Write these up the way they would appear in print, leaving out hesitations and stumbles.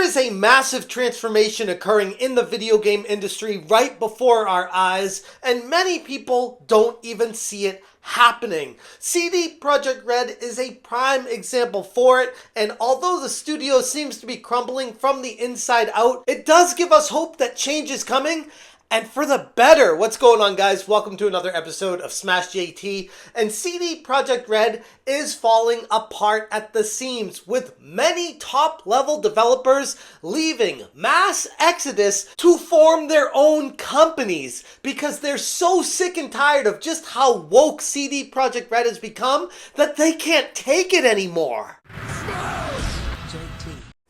is a massive transformation occurring in the video game industry right before our eyes, and many people don't even see it happening. CD Projekt Red is a prime example for it, and although the studio seems to be crumbling from the inside out, it does give us hope that change is coming, and for the better. What's going on, guys? Welcome to another episode of Smash JT. And CD Projekt Red is falling apart at the seams, with many top-level developers leaving mass exodus to form their own companies because they're so sick and tired of just how woke CD Projekt Red has become that they can't take it anymore.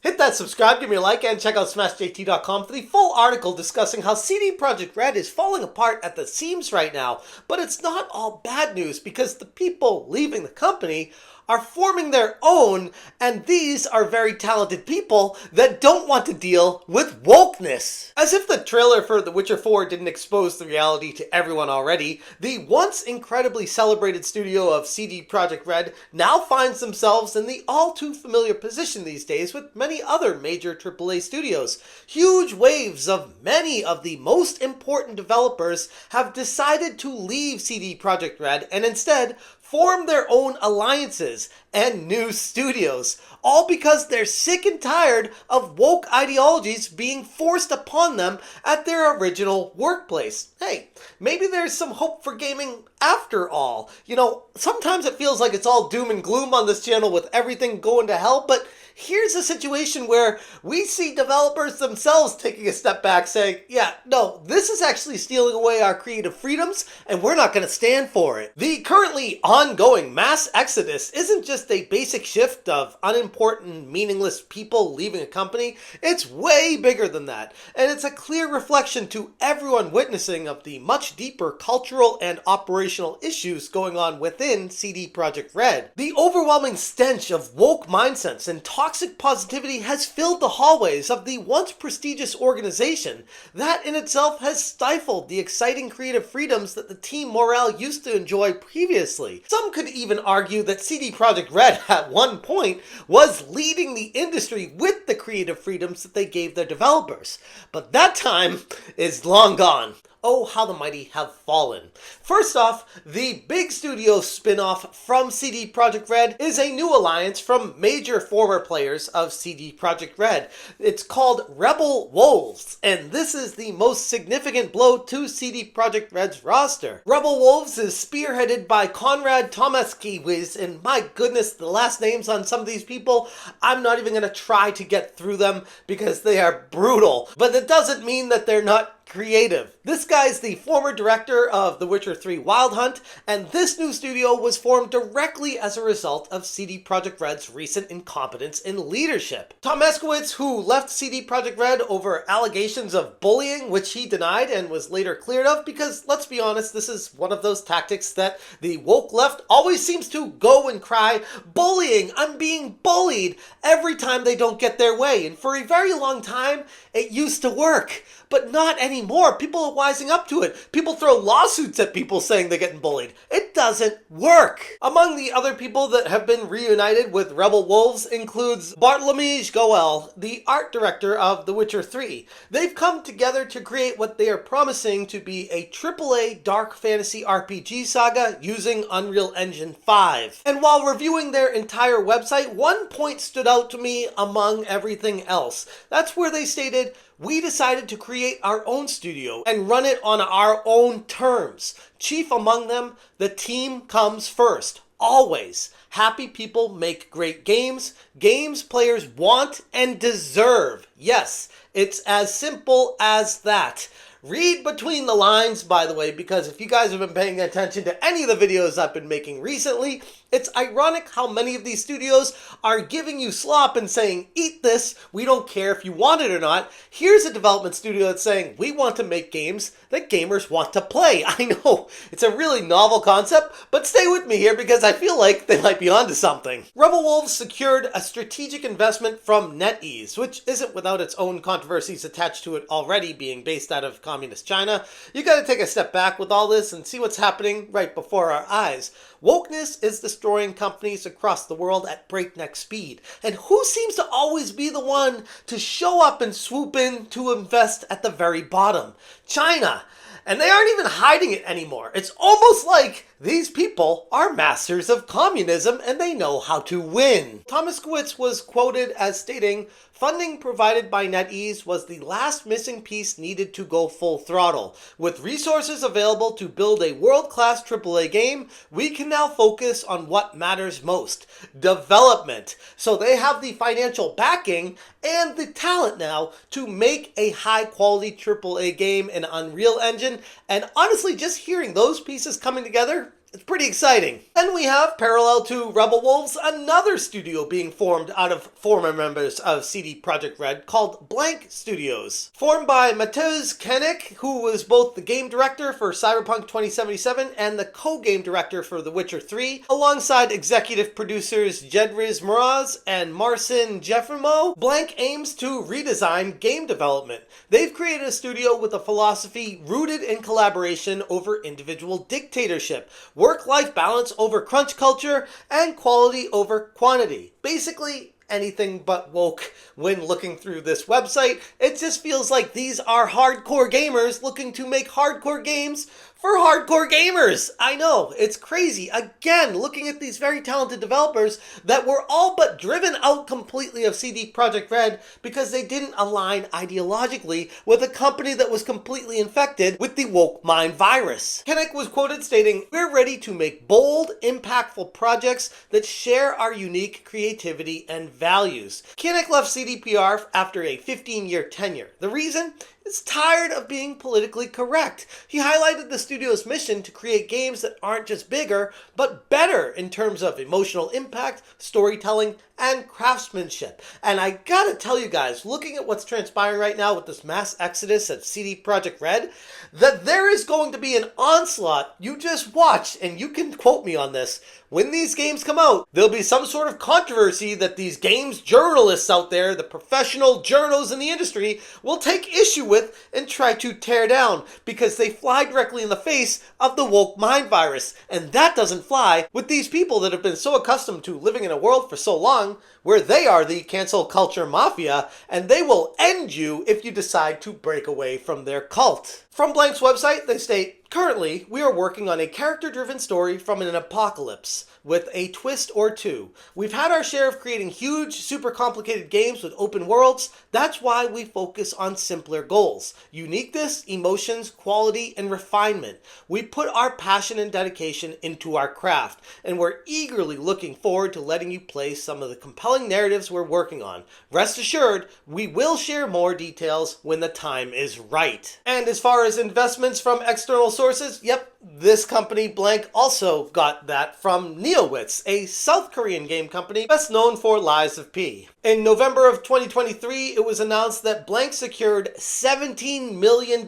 Hit that subscribe, give me a like, and check out SmashJT.com for the full article discussing how CD Projekt Red is falling apart at the seams right now. But it's not all bad news, because the people leaving the company are forming their own, and these are very talented people that don't want to deal with wokeness. As if the trailer for The Witcher 4 didn't expose the reality to everyone already, the once incredibly celebrated studio of CD Projekt Red now finds themselves in the all too familiar position these days with many other major AAA studios. Huge waves of many of the most important developers have decided to leave CD Projekt Red and instead form their own alliances and new studios, all because they're sick and tired of woke ideologies being forced upon them at their original workplace. Hey, maybe there's some hope for gaming after all. You know, sometimes it feels like it's all doom and gloom on this channel with everything going to hell, but here's a situation where we see developers themselves taking a step back saying, yeah, no, this is actually stealing away our creative freedoms and we're not going to stand for it. The currently ongoing mass exodus isn't just a basic shift of unimportant, meaningless people leaving a company. It's way bigger than that. And it's a clear reflection to everyone witnessing of the much deeper cultural and operational issues going on within CD Projekt Red. The overwhelming stench of woke mindsets and toxic positivity has filled the hallways of the once prestigious organization. That in itself has stifled the exciting creative freedoms that the team morale used to enjoy previously. Some could even argue that CD Projekt Red at one point was leading the industry with the creative freedoms that they gave their developers. But that time is long gone. Oh, how the mighty have fallen. First off, the big studio spin-off from CD Projekt Red is a new alliance from major former players of CD Projekt Red. It's called Rebel Wolves, and this is the most significant blow to CD Projekt Red's roster. Rebel Wolves is spearheaded by Konrad Tomaskiewicz, and my goodness, the last names on some of these people, I'm not even going to try to get through them because they are brutal. But it doesn't mean that they're not creative. This guy's the former director of The Witcher 3 Wild Hunt, and this new studio was formed directly as a result of CD Projekt Red's recent incompetence in leadership. Tomaskiewicz, who left CD Projekt Red over allegations of bullying, which he denied and was later cleared of, because let's be honest, this is one of those tactics that the woke left always seems to go and cry, bullying, I'm being bullied, every time they don't get their way. And for a very long time, it used to work. But not anymore. People are wising up to it. People throw lawsuits at people saying they're getting bullied. It doesn't work. Among the other people that have been reunited with Rebel Wolves includes Bartlomiej Goel, the art director of The Witcher 3. They've come together to create what they are promising to be a AAA dark fantasy RPG saga using Unreal Engine 5. And while reviewing their entire website, one point stood out to me among everything else. That's where they stated, we decided to create our own studio and run it on our own terms. Chief among them, the team comes first. Always. Happy people make great games. Games players want and deserve. Yes, it's as simple as that. Read between the lines, by the way, because if you guys have been paying attention to any of the videos I've been making recently, it's ironic how many of these studios are giving you slop and saying, eat this, we don't care if you want it or not. Here's a development studio that's saying, we want to make games that gamers want to play. I know, it's a really novel concept, but stay with me here because I feel like they might be onto something. Rebel Wolves secured a strategic investment from NetEase, which isn't without its own controversies attached to it already, being based out of communist China. You gotta take a step back with all this and see what's happening right before our eyes. Wokeness is the destroying companies across the world at breakneck speed. And who seems to always be the one to show up and swoop in to invest at the very bottom? China. And they aren't even hiding it anymore. It's almost like these people are masters of communism and they know how to win. Thomas Kowitz was quoted as stating, "Funding provided by NetEase was the last missing piece needed to go full throttle. With resources available to build a world-class AAA game, we can now focus on what matters most, development." So they have the financial backing and the talent now to make a high-quality AAA game in Unreal Engine. And honestly, just hearing those pieces coming together, it's pretty exciting. Then we have, parallel to Rebel Wolves, another studio being formed out of former members of CD Projekt Red called Blank Studios. Formed by Mateusz Koenig, who was both the game director for Cyberpunk 2077 and the co-game director for The Witcher 3, alongside executive producers Jedriz Mraz and Marcin Jefrimo. Blank aims to redesign game development. They've created a studio with a philosophy rooted in collaboration over individual dictatorship, work-life balance over crunch culture, and quality over quantity. Basically, anything but woke. When looking through this website, it just feels like these are hardcore gamers looking to make hardcore games for hardcore gamers. I know, it's crazy. Again, looking at these very talented developers that were all but driven out completely of CD Projekt Red because they didn't align ideologically with a company that was completely infected with the woke mind virus. Koenig was quoted stating, "We're ready to make bold, impactful projects that share our unique creativity and values." Koenig left CDPR after a 15-year tenure. The reason? Is tired of being politically correct. He highlighted the studio's mission to create games that aren't just bigger, but better in terms of emotional impact, storytelling, and craftsmanship. And I gotta tell you guys, looking at what's transpiring right now with this mass exodus at CD Projekt Red, that there is going to be an onslaught. You just watch, and you can quote me on this. When these games come out, there'll be some sort of controversy that these games journalists out there, the professional journals in the industry, will take issue with and try to tear down because they fly directly in the face of the woke mind virus. And that doesn't fly with these people that have been so accustomed to living in a world for so long where they are the cancel culture mafia, and they will end you if you decide to break away from their cult. From Blank's website, they state, "Currently, we are working on a character-driven story from an apocalypse with a twist or two. We've had our share of creating huge, super complicated games with open worlds. That's why we focus on simpler goals. Uniqueness, emotions, quality, and refinement. We put our passion and dedication into our craft, and we're eagerly looking forward to letting you play some of the compelling narratives we're working on. Rest assured, we will share more details when the time is right." And as far as investments from external sources, yep, this company, Blank, also got that from Neowitz, a South Korean game company best known for Lies of P. In November of 2023, it was announced that Blank secured $17 million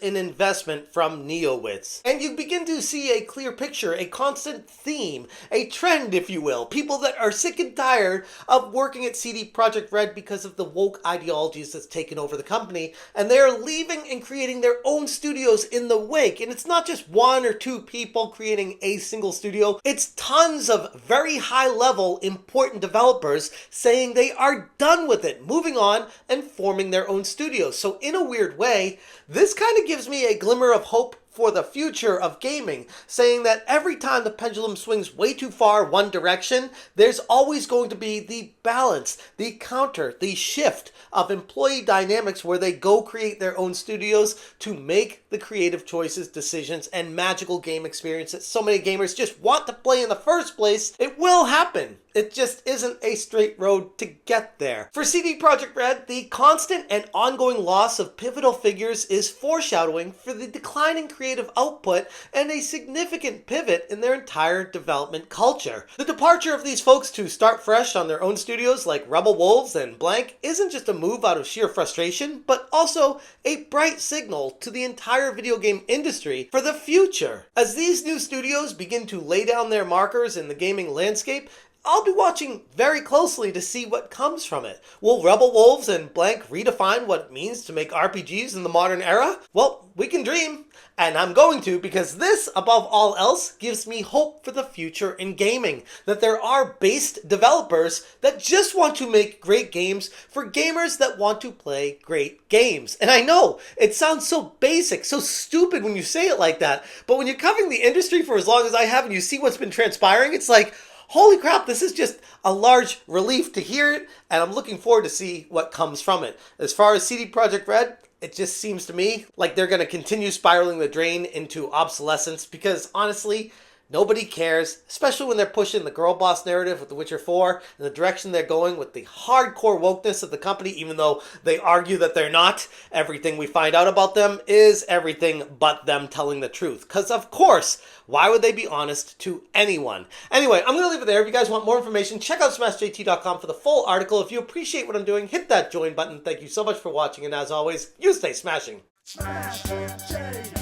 in investment from Neowitz. And you begin to see a clear picture, a constant theme, a trend, if you will. People that are sick and tired of working at CD Projekt Red because of the woke ideologies that's taken over the company, and they are leaving and creating their own studios in the wake. And it's not just one or two people creating a single studio. It's tons of very high-level, important developers saying they are done with it, moving on and forming their own studios. So in a weird way, this kind of gives me a glimmer of hope for the future of gaming, saying that every time the pendulum swings way too far one direction, there's always going to be the balance, the counter, the shift of employee dynamics where they go create their own studios to make the creative choices, decisions, and magical game experiences so many gamers just want to play in the first place. It will happen. It just isn't a straight road to get there. For CD Projekt Red, the constant and ongoing loss of pivotal figures is foreshadowing for the declining creative output and a significant pivot in their entire development culture. The departure of these folks to start fresh on their own studios like Rebel Wolves and Blank isn't just a move out of sheer frustration, but also a bright signal to the entire video game industry for the future. As these new studios begin to lay down their markers in the gaming landscape, I'll be watching very closely to see what comes from it. Will Rebel Wolves and Blank redefine what it means to make RPGs in the modern era? Well, we can dream. And I'm going to, because this, above all else, gives me hope for the future in gaming. That there are based developers that just want to make great games for gamers that want to play great games. And I know, it sounds so basic, so stupid when you say it like that, but when you're covering the industry for as long as I have and you see what's been transpiring, it's like, holy crap, this is just a large relief to hear it, and I'm looking forward to see what comes from it. As far as CD Projekt Red, it just seems to me like they're going to continue spiraling the drain into obsolescence because honestly, nobody cares, especially when they're pushing the girl boss narrative with The Witcher 4 and the direction they're going with the hardcore wokeness of the company, even though they argue that they're not. Everything we find out about them is everything but them telling the truth. Because of course, why would they be honest to anyone? Anyway, I'm going to leave it there. If you guys want more information, check out smashjt.com for the full article. If you appreciate what I'm doing, hit that join button. Thank you so much for watching, and as always, you stay smashing. Smash